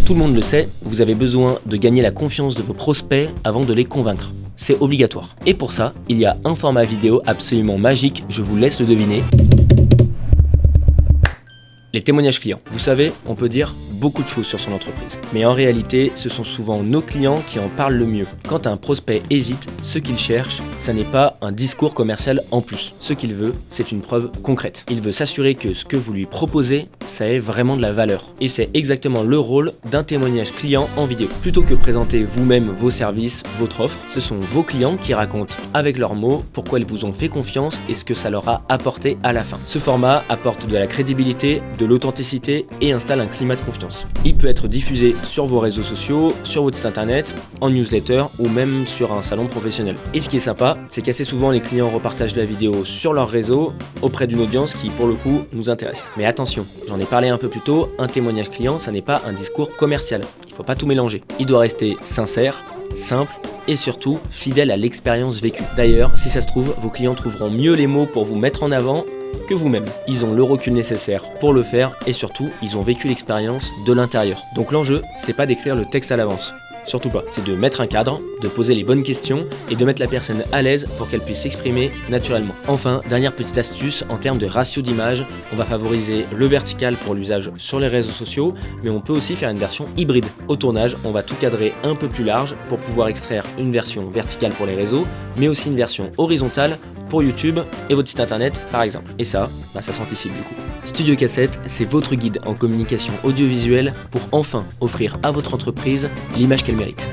Tout le monde le sait, vous avez besoin de gagner la confiance de vos prospects avant de les convaincre. C'est obligatoire. Et pour ça, il y a un format vidéo absolument magique, je vous laisse le deviner. Les témoignages clients. Vous savez, on peut dire beaucoup de choses sur son entreprise. Mais en réalité, ce sont souvent nos clients qui en parlent le mieux. Quand un prospect hésite, ce qu'il cherche, ça n'est pas un discours commercial en plus. Ce qu'il veut, c'est une preuve concrète. Il veut s'assurer que ce que vous lui proposez, ça ait vraiment de la valeur. Et c'est exactement le rôle d'un témoignage client en vidéo. Plutôt que présenter vous-même vos services, votre offre, ce sont vos clients qui racontent avec leurs mots pourquoi ils vous ont fait confiance et ce que ça leur a apporté à la fin. Ce format apporte de la crédibilité, de l'authenticité et installe un climat de confiance. Il peut être diffusé sur vos réseaux sociaux, sur votre site internet, en newsletter ou même sur un salon professionnel. Et ce qui est sympa, c'est qu'assez souvent les clients repartagent la vidéo sur leur réseau auprès d'une audience qui pour le coup nous intéresse. Mais attention, j'en ai parlé un peu plus tôt, un témoignage client, ça n'est pas un discours commercial. Il ne faut pas tout mélanger. Il doit rester sincère, simple et surtout fidèle à l'expérience vécue. D'ailleurs, si ça se trouve, vos clients trouveront mieux les mots pour vous mettre en avant que vous-même. Ils ont le recul nécessaire pour le faire et surtout, ils ont vécu l'expérience de l'intérieur. Donc l'enjeu, c'est pas d'écrire le texte à l'avance. Surtout pas. C'est de mettre un cadre, de poser les bonnes questions et de mettre la personne à l'aise pour qu'elle puisse s'exprimer naturellement. Enfin, dernière petite astuce, en termes de ratio d'image, on va favoriser le vertical pour l'usage sur les réseaux sociaux, mais on peut aussi faire une version hybride. Au tournage, on va tout cadrer un peu plus large pour pouvoir extraire une version verticale pour les réseaux, mais aussi une version horizontale pour YouTube et votre site internet par exemple. Et ça, ça s'anticipe du coup. Studio Cassette, c'est votre guide en communication audiovisuelle pour enfin offrir à votre entreprise l'image qu'elle mérite.